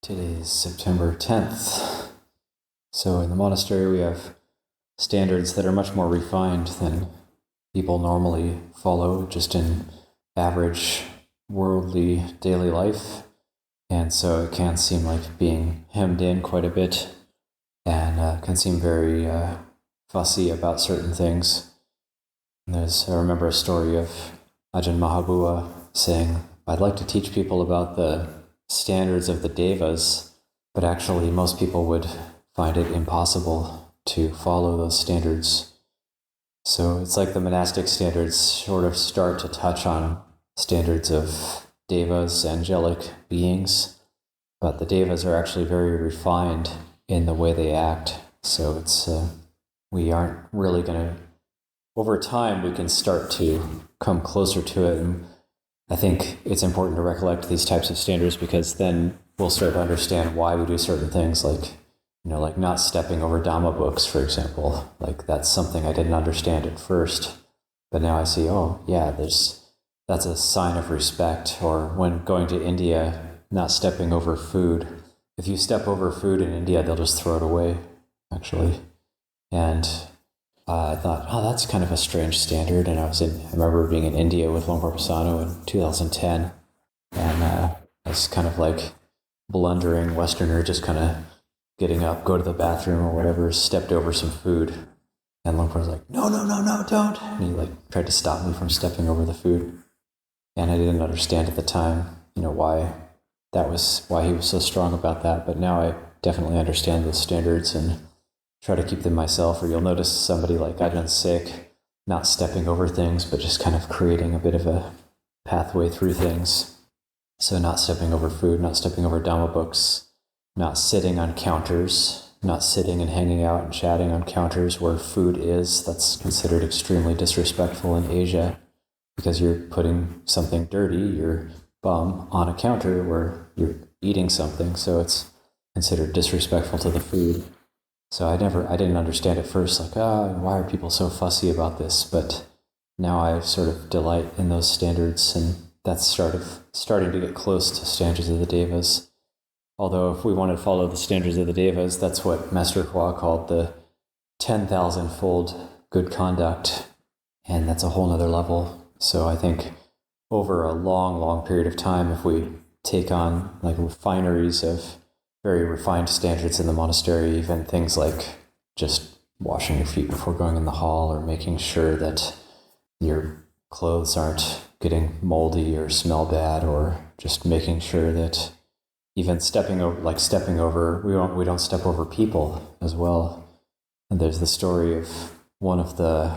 Today is September 10th. So in the monastery we have standards that are much more refined than people normally follow just in average worldly daily life. And so it can seem like being hemmed in quite a bit and can seem very fussy about certain things. I remember a story of Ajahn saying, I'd like to teach people about the standards of the devas, but actually most people would find it impossible to follow those standards. So it's like the monastic standards sort of start to touch on standards of devas, angelic beings, but the devas are actually very refined in the way they act. So we aren't really going to, over time we can start to come closer to it. And I think it's important to recollect these types of standards because then we'll start to understand why we do certain things, like not stepping over Dhamma books, for example. Like that's something I didn't understand at first, but now I see, oh yeah, that's a sign of respect. Or when going to India, not stepping over food. If you step over food in India, they'll just throw it away, actually. And I thought, oh, that's kind of a strange standard. And I remember being in India with Luang Por Pisano in 2010. And I was kind of like blundering Westerner, just kind of getting up, go to the bathroom or whatever, stepped over some food. And Luang Por was like, no, don't. And he tried to stop me from stepping over the food. And I didn't understand at the time, why he was so strong about that. But now I definitely understand those standards and try to keep them myself. Or you'll notice somebody like Ajahn Sick not stepping over things, but just kind of creating a bit of a pathway through things. So not stepping over food, not stepping over Dhamma books, not sitting on counters, not sitting and hanging out and chatting on counters where food is. That's considered extremely disrespectful in Asia because you're putting something dirty, your bum, on a counter where you're eating something. So it's considered disrespectful to the food. So I didn't understand at first, why are people so fussy about this? But now I sort of delight in those standards, and that's starting to get close to standards of the devas. Although if we want to follow the standards of the devas, that's what Master Hua called the 10,000-fold good conduct, and that's a whole nother level. So I think over a long, long period of time, if we take on refineries of very refined standards in the monastery, even things like just washing your feet before going in the hall, or making sure that your clothes aren't getting moldy or smell bad, or just making sure that even stepping over, we don't step over people as well. And there's the story of one of the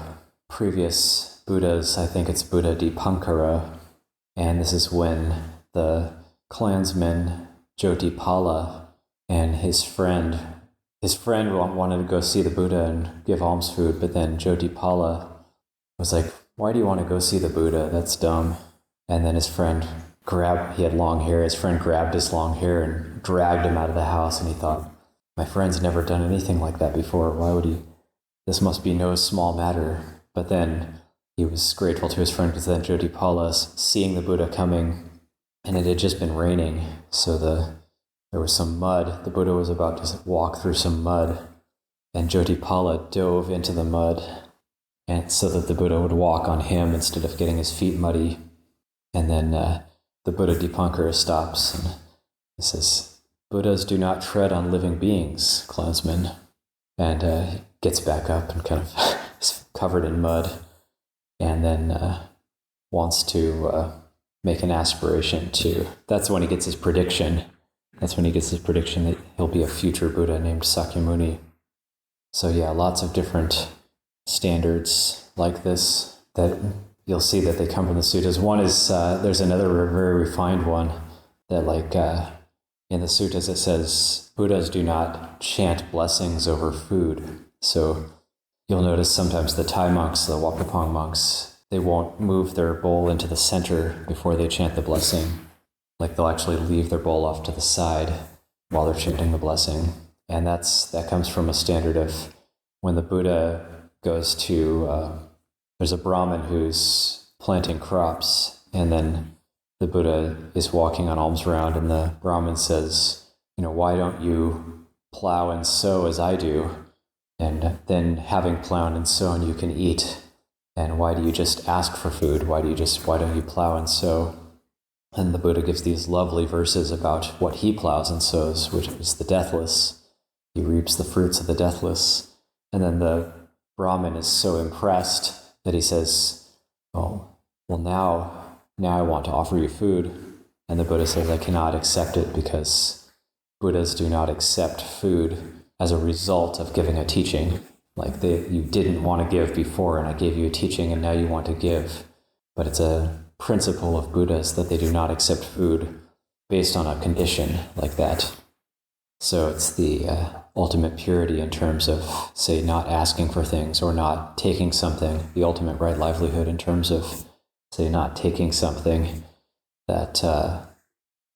previous Buddhas, I think it's Buddha Dipankara, and this is when the clansman Jotipala and his friend wanted to go see the Buddha and give alms food, but then Jotipala was like, why do you want to go see the Buddha? That's dumb. And then his friend he had long hair, his friend grabbed his long hair and dragged him out of the house, and he thought, my friend's never done anything like that before, why would he? This must be no small matter. But then he was grateful to his friend because then Jotipala, seeing the Buddha coming, and it had just been raining, so there was some mud. The Buddha was about to walk through some mud, and Jotipala dove into the mud, and so that the Buddha would walk on him instead of getting his feet muddy. And then the Buddha Dipankara stops and he says, Buddhas do not tread on living beings, clansman. And he gets back up and kind of is covered in mud, and then wants to make an aspiration that's when he gets his prediction. That's when he gets his prediction that he'll be a future Buddha named Sakyamuni. So yeah, lots of different standards like this that you'll see that they come from the suttas. One is, there's another very refined one that in the suttas it says, Buddhas do not chant blessings over food. So you'll notice sometimes the Thai monks, the Wapapong monks, they won't move their bowl into the center before they chant the blessing. They'll actually leave their bowl off to the side while they're chanting the blessing. And that comes from a standard of when the Buddha goes to, there's a Brahmin who's planting crops, and then the Buddha is walking on alms round, and the Brahmin says, why don't you plow and sow as I do? And then having plowed and sown, you can eat. And why do you just ask for food? Why don't you plow and sow? And the Buddha gives these lovely verses about what he plows and sows, which is the deathless. He reaps the fruits of the deathless. And then the Brahmin is so impressed that he says, oh, well, now I want to offer you food. And the Buddha says, I cannot accept it because Buddhas do not accept food as a result of giving a teaching. Like you didn't want to give before, and I gave you a teaching, and now you want to give. But it's a principle of Buddhas that they do not accept food based on a condition like that. So it's the ultimate purity in terms of, say, not asking for things or not taking something, the ultimate right livelihood in terms of, say, not taking something that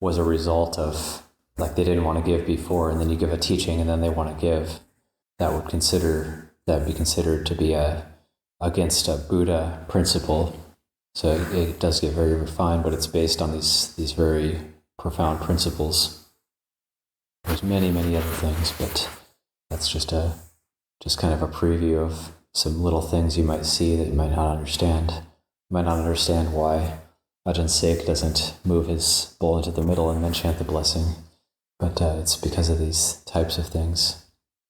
was a result of, like, they didn't want to give before, and then you give a teaching and then they want to give. That would be considered to be against a Buddha principle. So it does get very refined, but it's based on these very profound principles. There's many, many other things, but that's just kind of a preview of some little things you might see that you might not understand. You might not understand why Ajahn Sek doesn't move his bowl into the middle and then chant the blessing, but it's because of these types of things.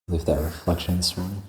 Leave that reflection this morning.